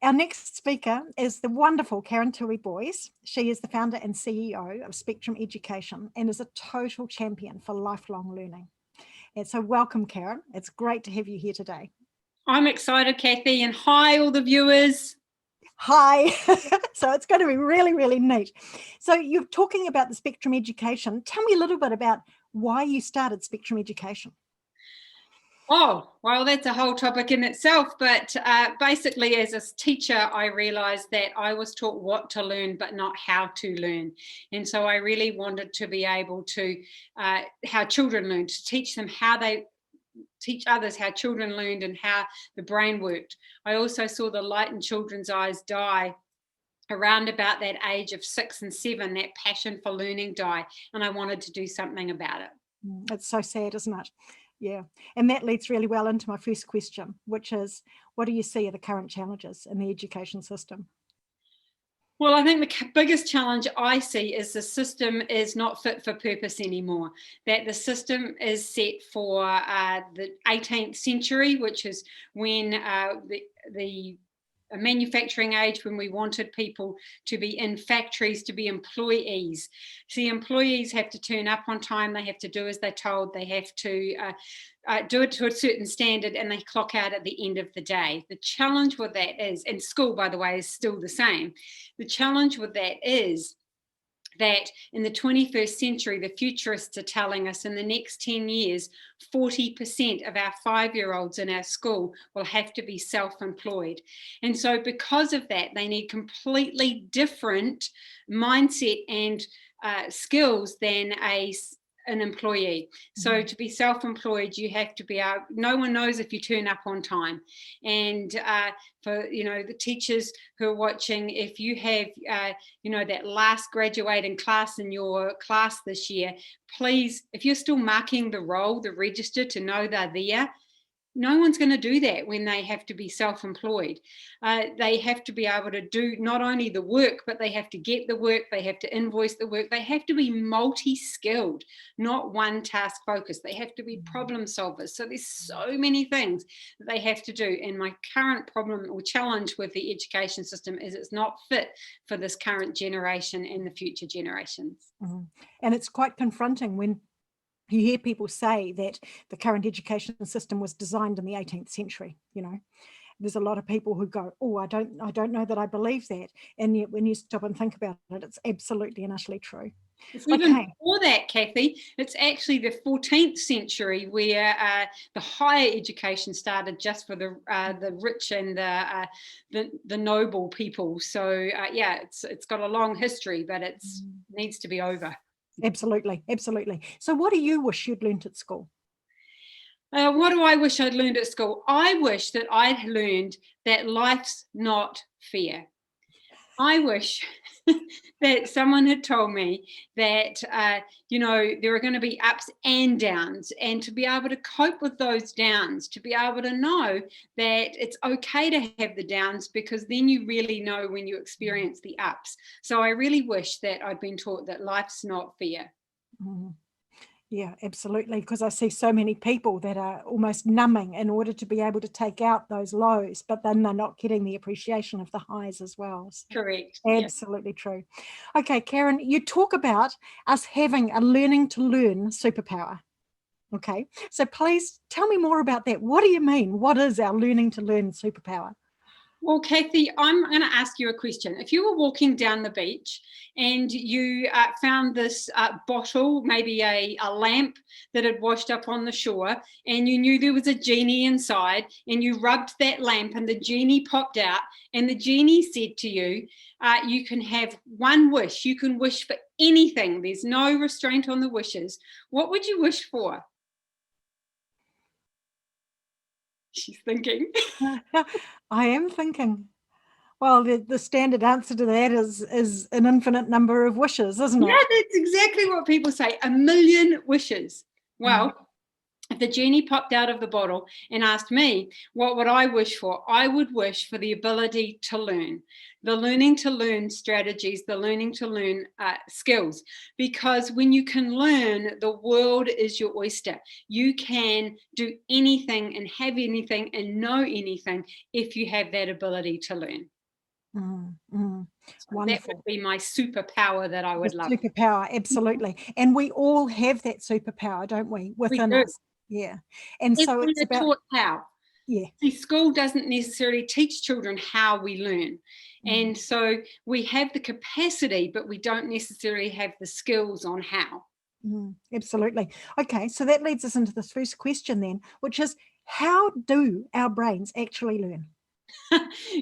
our next speaker is the wonderful Tui Boyes. She is the founder and CEO of Spectrum Education and is a total champion for lifelong learning. And so welcome, Karen. It's great to have you here today. I'm excited, Cathy, and hi, all the viewers. Hi. So it's going to be really, really neat. So you're talking about the Spectrum Education. Tell me a little bit about why you started Spectrum Education. Oh, well, that's a whole topic in itself. But basically, as a teacher, I realized that I was taught what to learn, but not how to learn. And so I really wanted to be able to, how children learn, to teach them how they teach others how children learned and how the brain worked. I also saw the light in children's eyes die around about that age of 6 and 7, that passion for learning die, and I wanted to do something about it. It's so sad, isn't it? Yeah. And that leads really well into my first question, which is, what do you see are the current challenges in the education system? Well, I think the biggest challenge I see is the system is not fit for purpose anymore, that the system is set for the 18th century, which is when the manufacturing age, when we wanted people to be in factories, to be employees. See, employees have to turn up on time, they have to do as they're told, they have to do it to a certain standard, and they clock out at the end of the day. The challenge with that is, and school, by the way, is still the same. The challenge with that is that in the 21st century, the futurists are telling us in the next 10 years, 40% of our 5-year-olds in our school will have to be self-employed. And so because of that, they need completely different mindset and skills than an employee. So to be self-employed, you have to be out. No one knows if you turn up on time. And for the teachers who are watching, if you have that last graduating class in your class this year, please, if you're still marking the roll, the register to know they're there, no one's going to do that when they have to be self-employed. They have to be able to do not only the work, but they have to get the work, they have to invoice the work, they have to be multi-skilled, not one task focused. They have to be problem solvers. So there's so many things that they have to do. And my current problem or challenge with the education system is it's not fit for this current generation and the future generations. And it's quite confronting when you hear people say that the current education system was designed in the 18th century. There's a lot of people who go, oh, I don't know that I believe that. And yet when you stop and think about it, it's absolutely and utterly true. It's even before that, Cathy. It's actually the 14th century where the higher education started just for the rich and the noble people. So it's got a long history, but it needs to be over. Absolutely, absolutely. So what do you wish you'd learned at school? What do I wish I'd learned at school? I wish that I'd learned that life's not fair. I wish that someone had told me that, there are going to be ups and downs, and to be able to cope with those downs, to be able to know that it's okay to have the downs, because then you really know when you experience the ups. So I really wish that I'd been taught that life's not fair. Yeah, absolutely. Because I see so many people that are almost numbing in order to be able to take out those lows, but then they're not getting the appreciation of the highs as well. So correct. Absolutely true. Okay, Karen, you talk about us having a learning to learn superpower. Okay, so please tell me more about that. What do you mean? What is our learning to learn superpower? Well, Cathy, I'm going to ask you a question. If you were walking down the beach and you found this bottle, maybe a lamp that had washed up on the shore, and you knew there was a genie inside, and you rubbed that lamp and the genie popped out, and the genie said to you, you can have one wish. You can wish for anything. There's no restraint on the wishes. What would you wish for? She's thinking. I am thinking. Well, the standard answer to that is an infinite number of wishes, isn't it? Yeah, that's exactly what people say. 1,000,000 wishes. Well, if the genie popped out of the bottle and asked me, what would I wish for? I would wish for the ability to learn, the learning to learn strategies, the learning to learn skills. Because when you can learn, the world is your oyster. You can do anything and have anything and know anything if you have that ability to learn. Mm, mm. So that would Wonderful. be my superpower that I The would love. superpower, absolutely. And we all have that superpower, don't we, We within do, us? Yeah. And if so we it's are about, taught how. yeah. See, school doesn't necessarily teach children how we learn. Mm. And so we have the capacity, but we don't necessarily have the skills on how. Absolutely. Okay, so that leads us into this first question then, which is, how do our brains actually learn?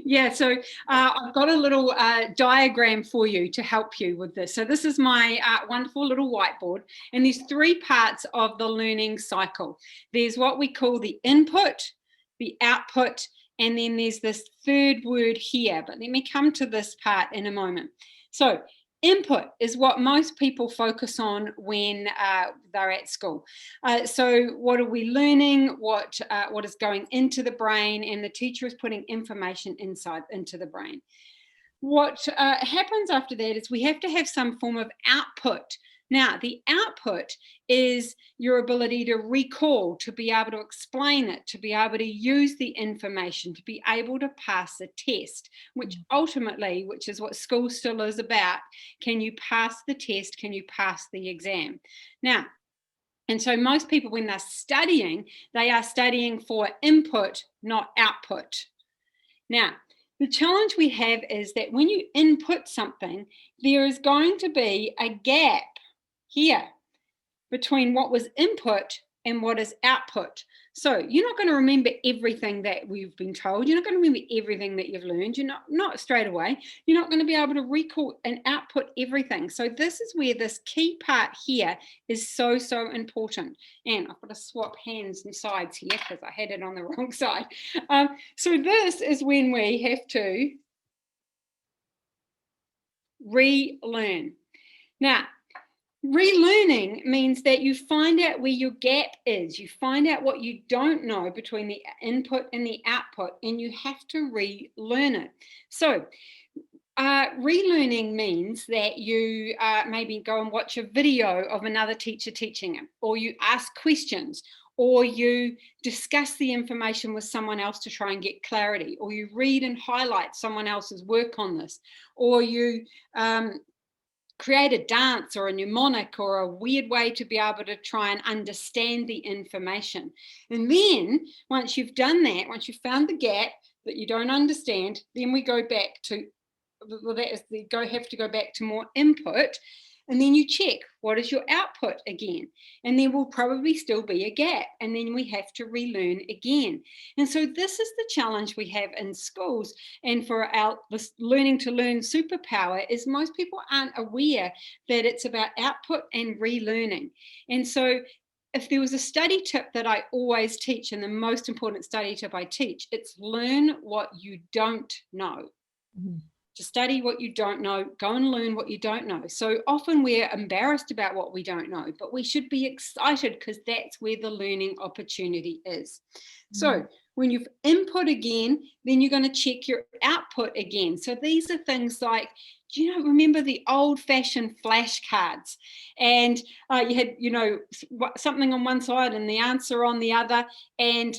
Yeah, so I've got a little diagram for you to help you with this. So this is my wonderful little whiteboard, and there's 3 parts of the learning cycle. There's what we call the input, the output, and then there's this third word here, but let me come to this part in a moment. So input is what most people focus on when they're at school. So what are we learning? What is going into the brain? And the teacher is putting information into the brain. What happens after that is we have to have some form of output. Now, the output is your ability to recall, to be able to explain it, to be able to use the information, to be able to pass a test, which ultimately, which is what school still is about, can you pass the test? Can you pass the exam? Now, and so most people, when they're studying, they are studying for input, not output. Now, the challenge we have is that when you input something, there is going to be a gap here between what was input and what is output. So you're not going to remember everything that we've been told. You're not going to remember everything that you've learned. You're not straight away. You're not going to be able to recall and output everything. So this is where this key part here is so, so important. And I've got to swap hands and sides here because I had it on the wrong side. So this is when we have to relearn. Now, relearning means that you find out where your gap is. You find out what you don't know between the input and the output, and you have to relearn it. So relearning means that you maybe go and watch a video of another teacher teaching it, or you ask questions, or you discuss the information with someone else to try and get clarity, or you read and highlight someone else's work on this, or you create a dance or a mnemonic or a weird way to be able to try and understand the information. And then once you've done that, once you've found the gap that you don't understand, then we go back to, well, that is have to go back to more input. And then you check, what is your output again? And there will probably still be a gap. And then we have to relearn again. And so this is the challenge we have in schools. And for this learning to learn superpower is most people aren't aware that it's about output and relearning. And so if there was a study tip that I always teach, and the most important study tip I teach, it's learn what you don't know. To study what you don't know, go and learn what you don't know. So often we're embarrassed about what we don't know, but we should be excited because that's where the learning opportunity is. So when you've input again, then you're going to check your output again. So these are things like, do you know, remember the old-fashioned flashcards? And you had, something on one side and the answer on the other, and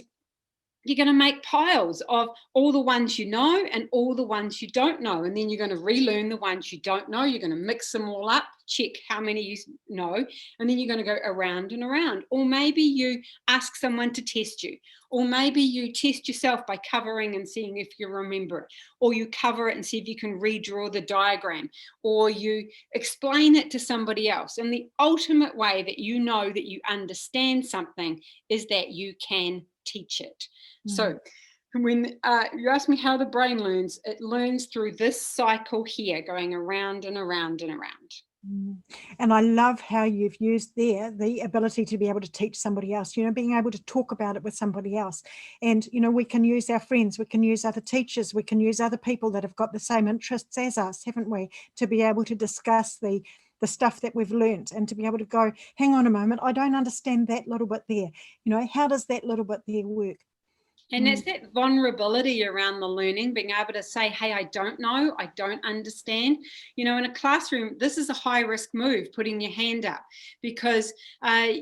you're going to make piles of all the ones you know and all the ones you don't know. And then you're going to relearn the ones you don't know. You're going to mix them all up, check how many you know, and then you're going to go around and around. Or maybe you ask someone to test you. Or maybe you test yourself by covering and seeing if you remember it. Or you cover it and see if you can redraw the diagram. Or you explain it to somebody else. And the ultimate way that you know that you understand something is that you can teach it. So when you ask me how the brain learns, it learns through this cycle here, going around and around and around. And I love how you've used there the ability to be able to teach somebody else, being able to talk about it with somebody else. And, we can use our friends, we can use other teachers, we can use other people that have got the same interests as us, haven't we, to be able to discuss the stuff that we've learned and to be able to go, hang on a moment, I don't understand that little bit there. How does that little bit there work? And it's that vulnerability around the learning, being able to say, hey, I don't know, I don't understand. You know, in a classroom, this is a high risk move, putting your hand up, because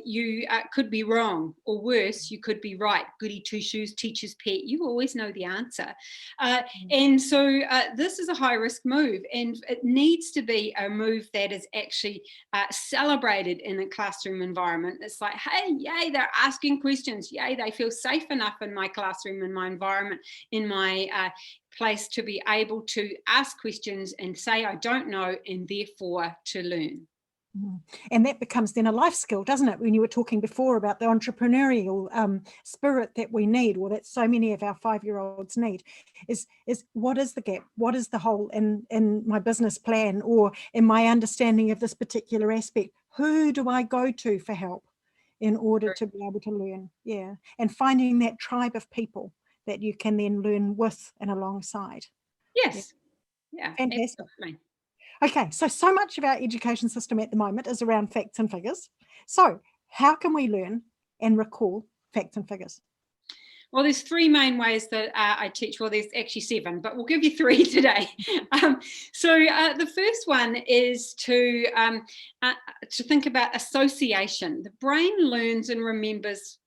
you could be wrong, or worse, you could be right. Goody two shoes, teacher's pet, you always know the answer. And so this is a high risk move, and it needs to be a move that is actually celebrated in a classroom environment. It's like, hey, yay, they're asking questions. Yay, they feel safe enough in my classroom, in my environment, in my place to be able to ask questions and say I don't know, and therefore to learn. And that becomes then a life skill, doesn't it? When you were talking before about the entrepreneurial spirit that we need, or that so many of our 5-year-olds need, is what is the gap? What is the hole in my business plan, or in my understanding of this particular aspect? Who do I go to for help in order to be able to learn? Yeah. And finding that tribe of people that you can then learn with and alongside. Yes. Yeah. Fantastic. Absolutely. Okay, so much of our education system at the moment is around facts and figures. So how can we learn and recall facts and figures? Well, there's 3 main ways that I teach. Well, there's actually 7, but we'll give you 3 today. So the first one is to think about association. The brain learns and remembers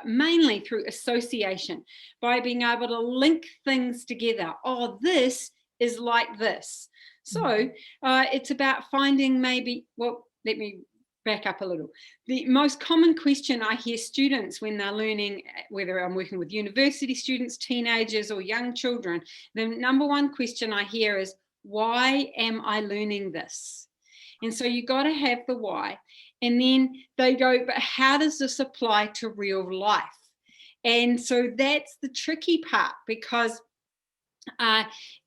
mainly through association, by being able to link things together. Oh, this is like this. So it's about finding maybe, well, let me back up a little. The most common question I hear students when they're learning, whether I'm working with university students, teenagers, or young children, the number one question I hear is, why am I learning this? And so you got to have the why. And then they go, but how does this apply to real life? And so that's the tricky part, because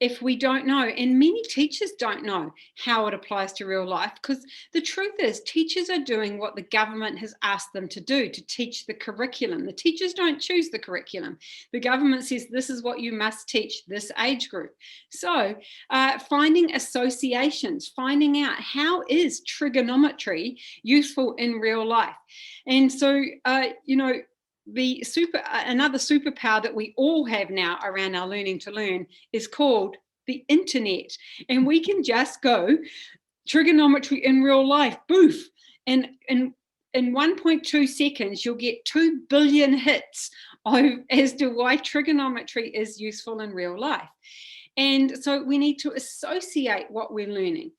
if we don't know, and many teachers don't know how it applies to real life, because the truth is teachers are doing what the government has asked them to do, to teach the curriculum. The teachers don't choose the curriculum. The government says this is what you must teach this age group. So finding associations, finding out how is trigonometry useful in real life. And so, you know, another superpower that we all have now around our learning to learn is called the internet. And we can just go trigonometry in real life, boof, and in 1.2 seconds you'll get 2 billion hits as to why trigonometry is useful in real life. And so we need to associate what we're learning.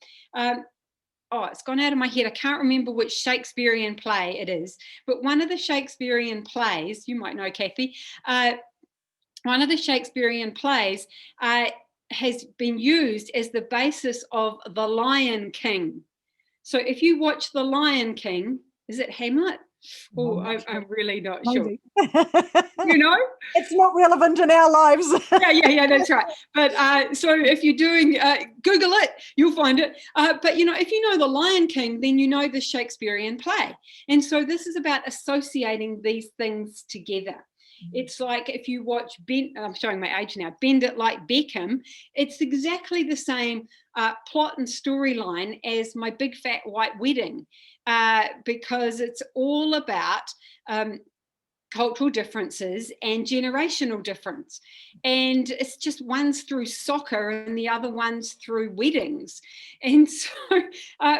Oh, it's gone out of my head. I can't remember which Shakespearean play it is, but one of the Shakespearean plays, you might know, Cathy, one of the Shakespearean plays has been used as the basis of The Lion King. So if you watch The Lion King, is it Hamlet? Oh, I'm really not sure. You know, it's not relevant in our lives. yeah, that's right. But so if you're doing Google it, you'll find it. But you know, if you know The Lion King, then you know the Shakespearean play. And so this is about associating these things together. It's like if you watch I'm showing my age now, Bend It Like Beckham, it's exactly the same plot and storyline as My Big Fat White Wedding, because it's all about cultural differences and generational difference. And it's just one's through soccer and the other one's through weddings. And so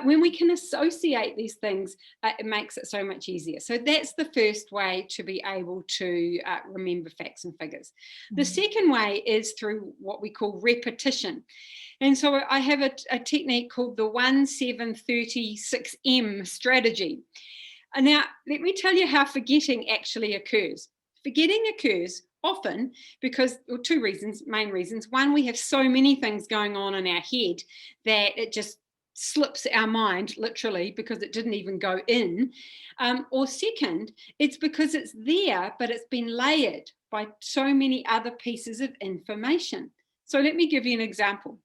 when we can associate these things, it makes it so much easier. So that's the first way to be able to remember facts and figures. The second way is through what we call repetition. And so I have a technique called the 1-7-30-6M strategy. Now, let me tell you how forgetting actually occurs. Forgetting occurs often because, or 2 reasons, main reasons. One, we have so many things going on in our head that it just slips our mind, literally, because it didn't even go in. Or second, it's because it's there, but it's been layered by so many other pieces of information. So let me give you an example.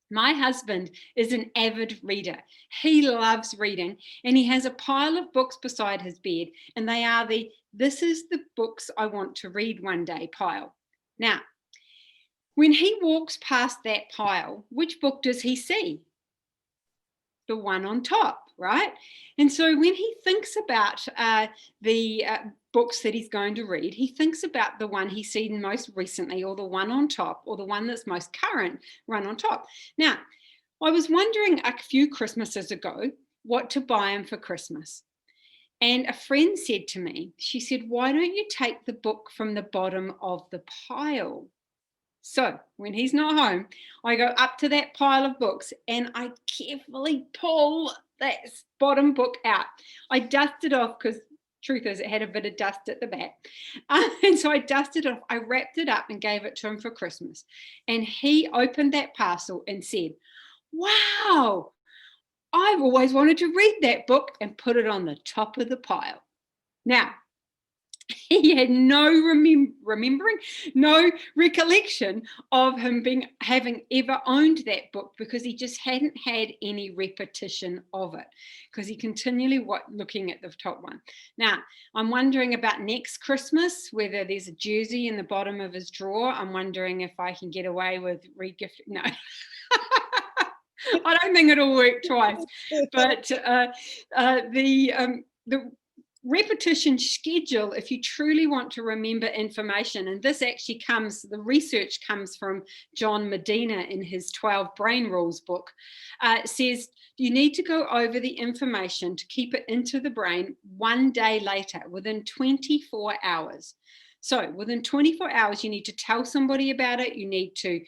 My husband is an avid reader. He loves reading, and he has a pile of books beside his bed, and they are this is the books I want to read one day pile. Now, when he walks past that pile, which book does he see? The one on top, right? And so when he thinks about the books that he's going to read, he thinks about the one he's seen most recently, or the one on top, or the one that's most current run on top. Now, I was wondering a few Christmases ago what to buy him for Christmas. And a friend said to me, she said, why don't you take the book from the bottom of the pile? So when he's not home, I go up to that pile of books and I carefully pull that bottom book out. I dust it off because truth is it had a bit of dust at the back. And so I dusted it off. I wrapped it up and gave it to him for Christmas. And he opened that parcel and said, wow, I've always wanted to read that book, and put it on the top of the pile. Now, he had no remembering, no recollection of him having ever owned that book, because he just hadn't had any repetition of it, because he continually looking at the top one. Now, I'm wondering about next Christmas, whether there's a jersey in the bottom of his drawer. I'm wondering if I can get away with regifting. No. I don't think it'll work twice, but the repetition schedule, if you truly want to remember information, and this actually the research comes from John Medina in his 12 Brain Rules book, says you need to go over the information to keep it into the brain one day later, within 24 hours. So within 24 hours, you need to tell somebody about it, you need to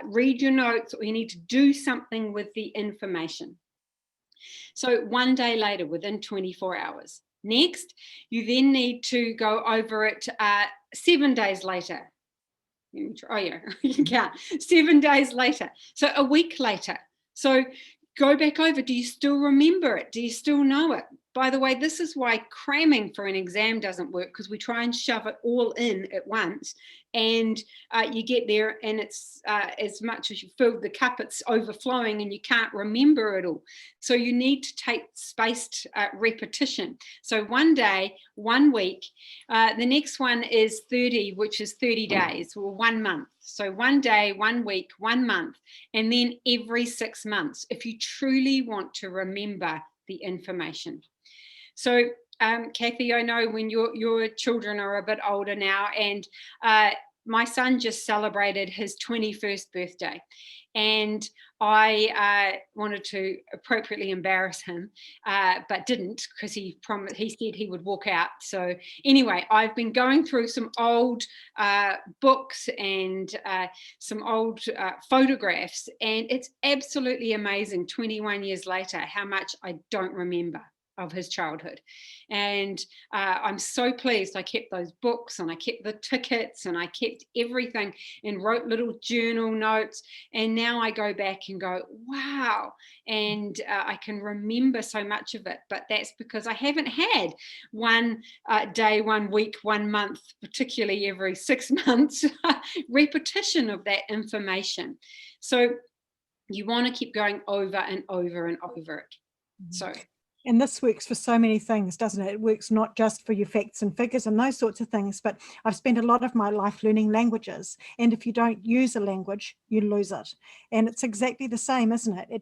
read your notes, or you need to do something with the information. So one day later, within 24 hours. Next, you then need to go over it 7 days later. Oh yeah, you can count. 7 days later. So a week later. So go back over. Do you still remember it? Do you still know it? By the way, this is why cramming for an exam doesn't work, because we try and shove it all in at once, and you get there and it's as much as you fill the cup, it's overflowing and you can't remember it all. So you need to take spaced repetition. So one day, 1 week, the next one is 30, which is 30 days, or 1 month. So 1 day, 1 week, 1 month, and then every 6 months, if you truly want to remember the information. So, Cathy, I know when your children are a bit older now, and my son just celebrated his 21st birthday, and I wanted to appropriately embarrass him, but didn't, because he said he would walk out. So anyway, I've been going through some old books and some old photographs, and it's absolutely amazing 21 years later how much I don't remember of his childhood. And I'm so pleased I kept those books, and I kept the tickets, and I kept everything, and wrote little journal notes. And now I go back and go, wow, and I can remember so much of it. But that's because I haven't had 1 day, 1 week, 1 month, particularly every 6 months, repetition of that information. So you want to keep going over and over and over it. So. And this works for so many things, doesn't it? It works not just for your facts and figures and those sorts of things, but I've spent a lot of my life learning languages. And if you don't use a language, you lose it. And it's exactly the same, isn't it?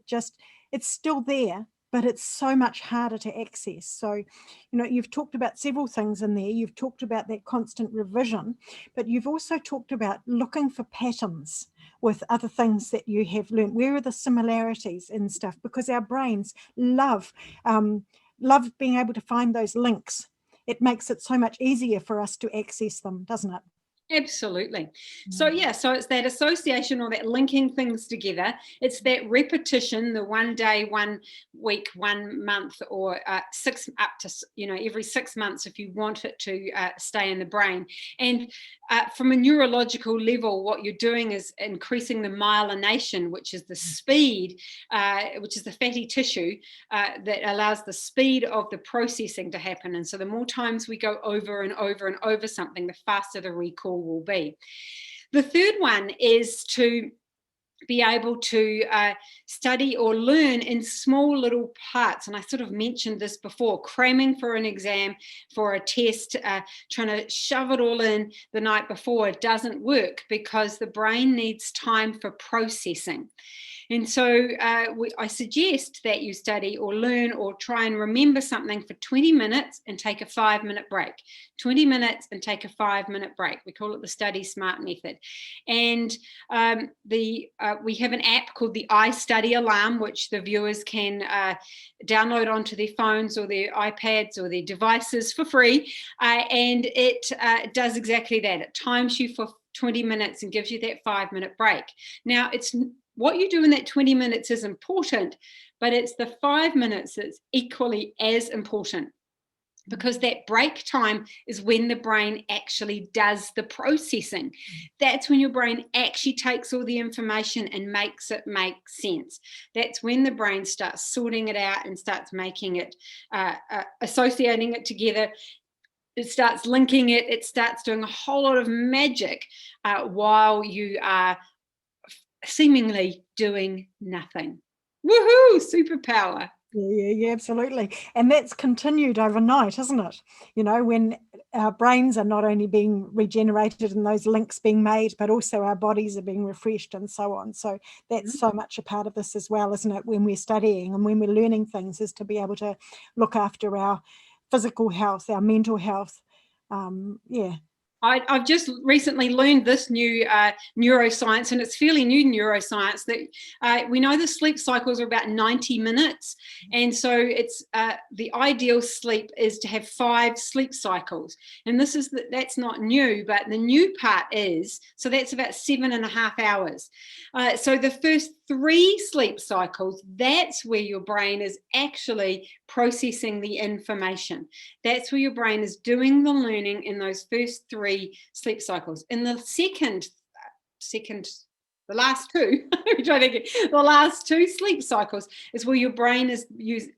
It's still there, but it's so much harder to access. So, you've talked about several things in there. You've talked about that constant revision, but you've also talked about looking for patterns with other things that you have learned. Where are the similarities and stuff? Because our brains love being able to find those links. It makes it so much easier for us to access them, doesn't it? Absolutely. So yeah, so it's that association, or that linking things together. It's that repetition, the 1 day, 1 week, 1 month, or up to every 6 months, if you want it to stay in the brain. And from a neurological level, what you're doing is increasing the myelination, which is the speed, which is the fatty tissue that allows the speed of the processing to happen. And so the more times we go over and over and over something, the faster the recall will be. The third one is to be able to study or learn in small little parts. And I sort of mentioned this before, cramming for an exam, for a test, trying to shove it all in the night before, it doesn't work, because the brain needs time for processing. And so I suggest that you study or learn or try and remember something for 20 minutes and take a 5-minute break. 20 minutes and take a 5-minute break. We call it the Study Smart method. And we have an app called the iStudy Alarm, which the viewers can download onto their phones or their iPads or their devices for free. And it does exactly that. It times you for 20 minutes and gives you that 5-minute break. Now, it's what you do in that 20 minutes is important, but it's the 5 minutes that's equally as important, because that break time is when the brain actually does the processing. That's when your brain actually takes all the information and makes it make sense. That's when the brain starts sorting it out and starts making it, associating it together. It starts linking it. It starts doing a whole lot of magic while you are seemingly doing nothing. Woohoo, superpower. Yeah, absolutely. And that's continued overnight, isn't it? You know, when our brains are not only being regenerated and those links being made, but also our bodies are being refreshed and so on. So that's so much a part of this as well, isn't it? When we're studying and when we're learning things, is to be able to look after our physical health, our mental health. Yeah. I've just recently learned this new neuroscience, and it's fairly new neuroscience, that we know the sleep cycles are about 90 minutes. And so it's the ideal sleep is to have 5 sleep cycles. And that's not new, but the new part is, so that's about 7.5 hours. So the first 3 sleep cycles, that's where your brain is actually processing the information. That's where your brain is doing the learning in those first 3 sleep cycles. In the the last 2, the last 2 sleep cycles is where your brain is used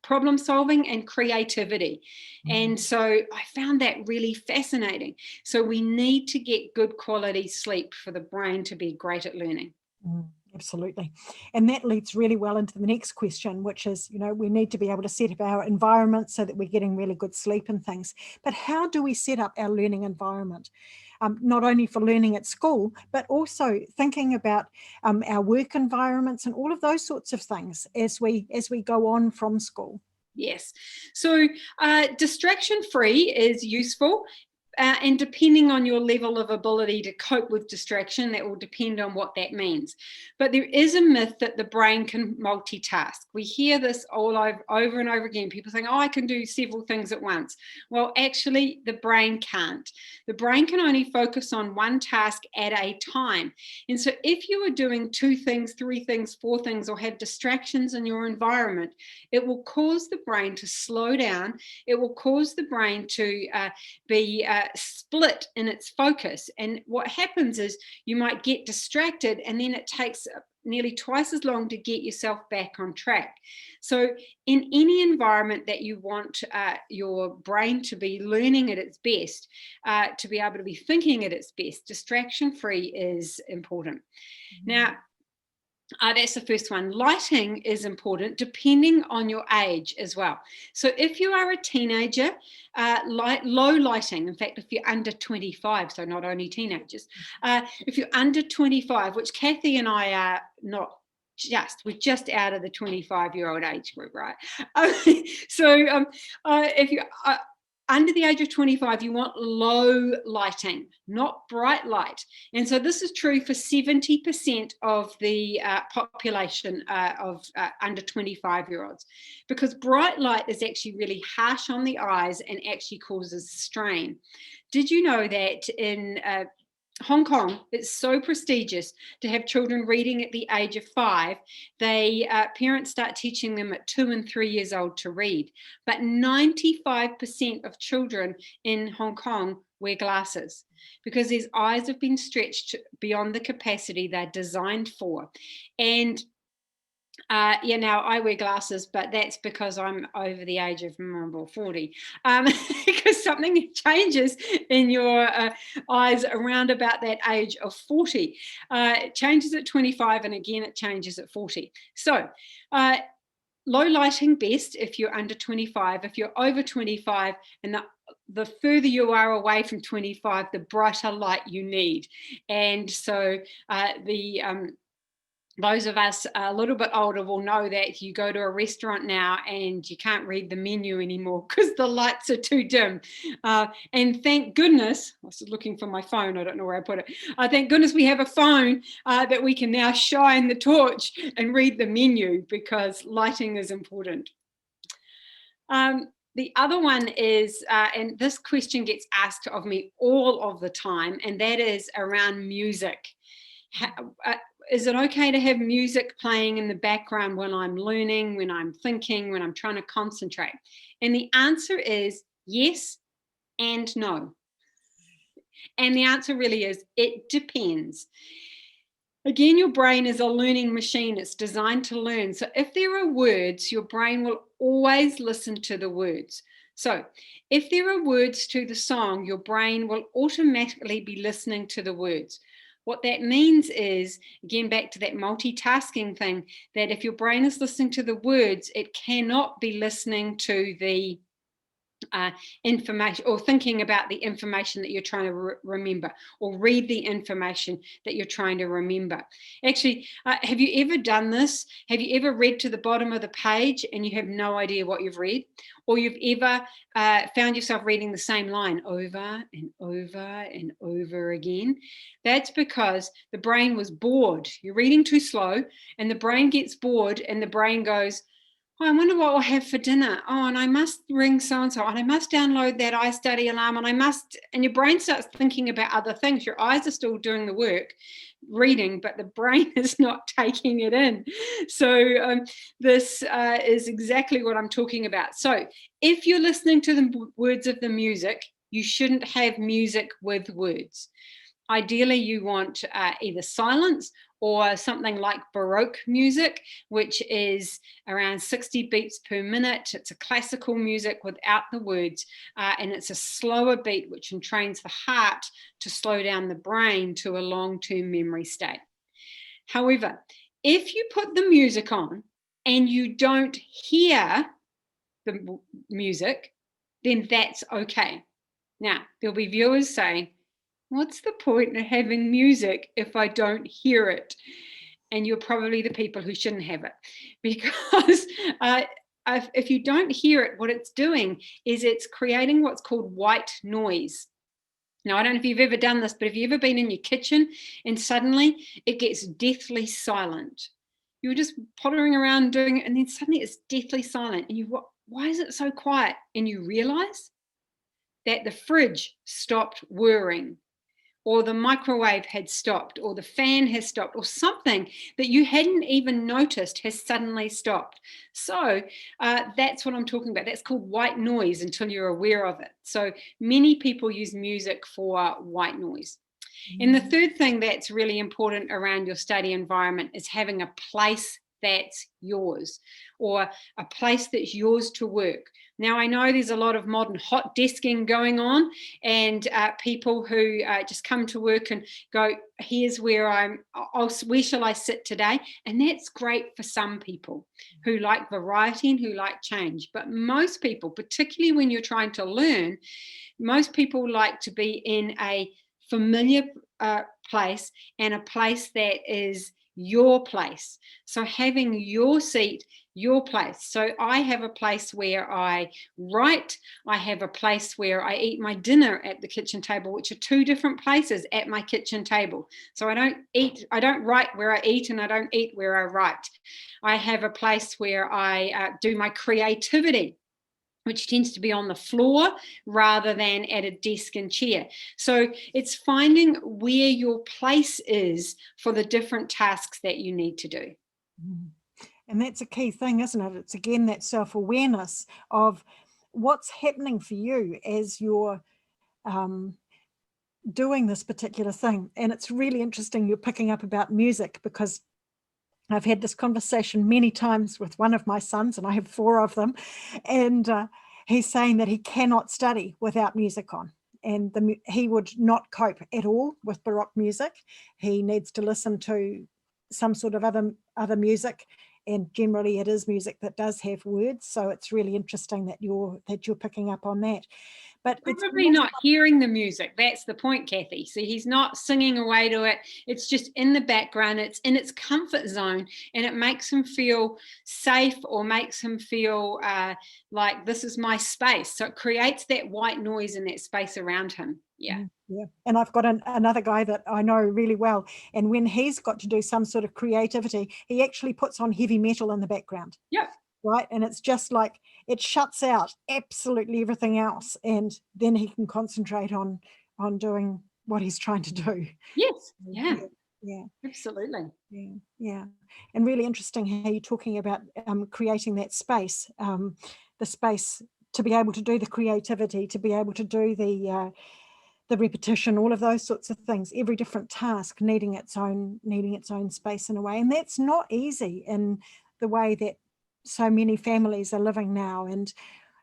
problem solving and creativity. And so I found that really fascinating. So we need to get good quality sleep for the brain to be great at learning. Absolutely. And that leads really well into the next question, which is, you know, we need to be able to set up our environment so that we're getting really good sleep and things. But how do we set up our learning environment? Not only for learning at school, but also thinking about our work environments and all of those sorts of things as we go on from school. Yes. So distraction-free is useful. And depending on your level of ability to cope with distraction, that will depend on what that means. But there is a myth that the brain can multitask. We hear this all over and over again. People saying, oh, I can do several things at once. Well, actually, the brain can't. The brain can only focus on one task at a time. And so if you are doing 2 things, 3 things, 4 things, or have distractions in your environment, it will cause the brain to slow down. It will cause the brain to be split in its focus. And what happens is you might get distracted, and then it takes nearly twice as long to get yourself back on track. So in any environment that you want your brain to be learning at its best, to be able to be thinking at its best, distraction-free is important. Now, that's the first one. Lighting is important depending on your age as well. So if you are a teenager, low lighting, in fact, if you're under 25, so not only teenagers, if you're under 25, which Cathy and I are not, we're just out of the 25-year-old age group, right? So if you under the age of 25, you want low lighting, not bright light. And so this is true for 70% of the population of under 25-year-olds, because bright light is actually really harsh on the eyes and actually causes strain. Did you know that in Hong Kong, it's so prestigious to have children reading at the age of 5. Parents start teaching them at 2 and 3 years old to read. But 95% of children in Hong Kong wear glasses because their eyes have been stretched beyond the capacity they're designed for. And now I wear glasses, but that's because I'm over the age of 40. Because something changes in your eyes around about that age of 40. It changes at 25, and again it changes at 40. So low lighting best if you're under 25. If you're over 25, and the further you are away from 25, the brighter light you need. And so those of us a little bit older will know that you go to a restaurant now and you can't read the menu anymore because the lights are too dim. And thank goodness, I was looking for my phone, I don't know where I put it. Thank goodness we have a phone that we can now shine the torch and read the menu, because lighting is important. The other one is, and this question gets asked of me all of the time, and that is around music. Is it okay to have music playing in the background when I'm learning, when I'm thinking, when I'm trying to concentrate? And the answer is yes and no. And the answer really is, it depends. Again, your brain is a learning machine. It's designed to learn. So if there are words, your brain will always listen to the words. So if there are words to the song, your brain will automatically be listening to the words. What that means is, again, back to that multitasking thing, that if your brain is listening to the words, it cannot be listening to the information, or thinking about the information that you're trying to remember, or read the information that you're trying to remember. Actually, have you ever done this? Have you ever read to the bottom of the page and you have no idea what you've read? Or you've ever found yourself reading the same line over and over and over again? That's because the brain was bored. You're reading too slow and the brain gets bored, and the brain goes, oh, I wonder what we'll have for dinner. Oh, and I must ring so-and-so, and I must download that iStudy alarm, and your brain starts thinking about other things. Your eyes are still doing the work, reading, but the brain is not taking it in. So this is exactly what I'm talking about. So if you're listening to the words of the music, you shouldn't have music with words. Ideally, you want either silence or something like Baroque music, which is around 60 beats per minute. It's a classical music without the words, and it's a slower beat, which entrains the heart to slow down the brain to a long-term memory state. However, if you put the music on and you don't hear the music, then that's okay. Now, there'll be viewers saying, what's the point of having music if I don't hear it? And you're probably the people who shouldn't have it, because if you don't hear it, what it's doing is it's creating what's called white noise. Now, I don't know if you've ever done this, but have you ever been in your kitchen and suddenly it gets deathly silent? You're just pottering around doing it, and then suddenly it's deathly silent, and why is it so quiet? And you realize that the fridge stopped whirring, or the microwave had stopped, or the fan has stopped, or something that you hadn't even noticed has suddenly stopped. So that's what I'm talking about. That's called white noise until you're aware of it. So many people use music for white noise. And the third thing that's really important around your study environment is having a place that's yours, or a place that's yours to work. Now, I know there's a lot of modern hot desking going on, and people who just come to work and go, here's where where shall I sit today? And that's great for some people who like variety and who like change. But most people, particularly when you're trying to learn, most people like to be in a familiar place, and a place that is your place. So having your seat, your place. So I have a place where I write. I have a place where I eat my dinner at the kitchen table, which are two different places at my kitchen table. So I don't write where I eat, and I don't eat where I write. I have a place where I do my creativity, which tends to be on the floor rather than at a desk and chair. So it's finding where your place is for the different tasks that you need to do. And that's a key thing, isn't it? It's again that self-awareness of what's happening for you as you're doing this particular thing. And it's really interesting you're picking up about music, because I've had this conversation many times with one of my sons, and I have 4 of them, and he's saying that he cannot study without music on, and he would not cope at all with Baroque music. He needs to listen to some sort of other music, and generally it is music that does have words. So it's really interesting that you're picking up on that. but it's Probably not hearing the music. That's the point, Cathy. So he's not singing away to it. It's just in the background. It's in its comfort zone, and it makes him feel safe, or makes him feel like this is my space. So it creates that white noise in that space around him. Yeah. Yeah. And I've got another guy that I know really well. And when he's got to do some sort of creativity, he actually puts on heavy metal in the background. Yeah. Right. And it's just like it shuts out absolutely everything else. And then he can concentrate on doing what he's trying to do. Yes. Yeah. Yeah. Absolutely. Yeah. Yeah. And really interesting how you're talking about creating that space, the space to be able to do the creativity, to be able to do the repetition, all of those sorts of things, every different task needing its own space in a way. And that's not easy in the way that so many families are living now. And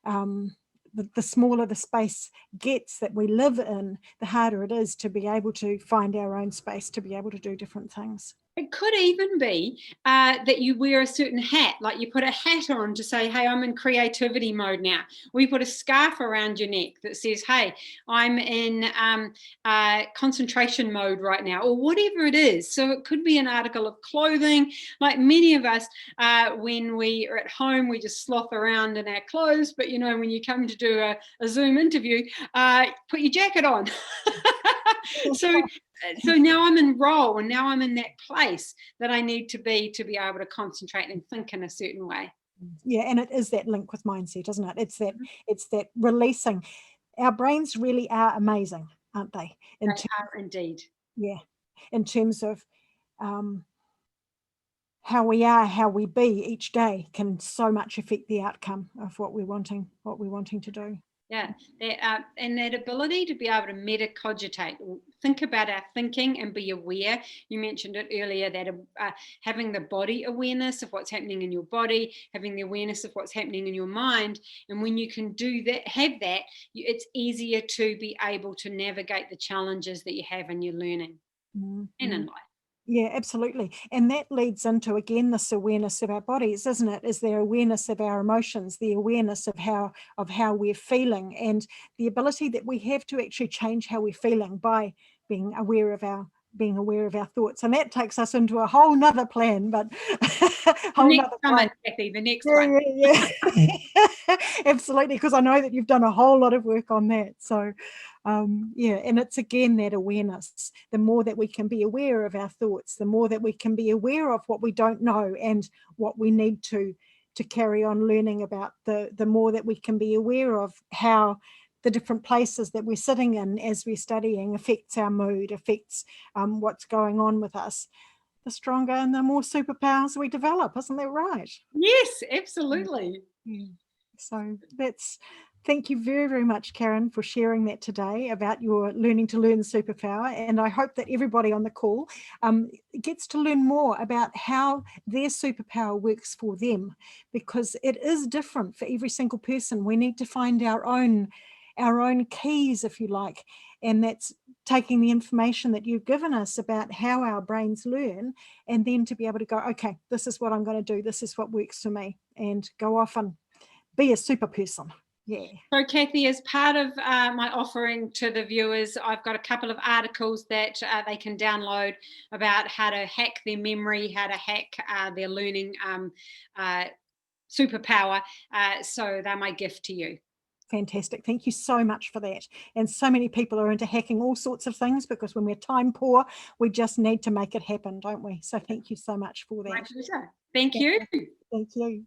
the smaller the space gets that we live in, the harder it is to be able to find our own space, to be able to do different things. It could even be that you wear a certain hat, like you put a hat on to say, hey, I'm in creativity mode now. Or you put a scarf around your neck that says, hey, I'm in concentration mode right now, or whatever it is. So it could be an article of clothing. Like many of us, when we are at home, we just sloth around in our clothes. But, you know, when you come to do a Zoom interview, put your jacket on. So now I'm in role, and now I'm in that place that I need to be able to concentrate and think in a certain way. Yeah, and it is that link with mindset, isn't it? It's that releasing. Our brains really are amazing, aren't they? They are indeed. Yeah, in terms of how we are, how we be each day can so much affect the outcome of what we're wanting to do. Yeah, and that ability to be able to metacogitate, think about our thinking and be aware. You mentioned it earlier, that having the body awareness of what's happening in your body, having the awareness of what's happening in your mind. And when you can do that, it's easier to be able to navigate the challenges that you have in your learning and in life. Yeah, absolutely. And that leads into, again, this awareness of our bodies, isn't it? Is the awareness of our emotions, the awareness of how we're feeling, and the ability that we have to actually change how we're feeling by being aware of our thoughts. And that takes us into a whole nother plan, but Cathy, the next one. Yeah. Absolutely, because I know that you've done a whole lot of work on that. So yeah, and it's again that awareness. The more that we can be aware of our thoughts, the more that we can be aware of what we don't know and what we need to carry on learning about, the more that we can be aware of how the different places that we're sitting in as we're studying affects our mood, affects what's going on with us, the stronger and the more superpowers we develop. Isn't that right? Yes, absolutely. Yeah. So thank you very, very much, Karen, for sharing that today about your Learning to Learn superpower. And I hope that everybody on the call gets to learn more about how their superpower works for them, because it is different for every single person. We need to find our own keys, if you like, and that's taking the information that you've given us about how our brains learn, and then to be able to go, okay, this is what I'm going to do, this is what works for me, and go off and be a super person. Yeah. So Cathy, as part of my offering to the viewers, I've got a couple of articles that they can download about how to hack their memory, how to hack their learning superpower. So they're my gift to you. Fantastic. Thank you so much for that. And so many people are into hacking all sorts of things, because when we're time poor, we just need to make it happen, don't we? So thank you so much for that. My pleasure. Thank you. Thank you.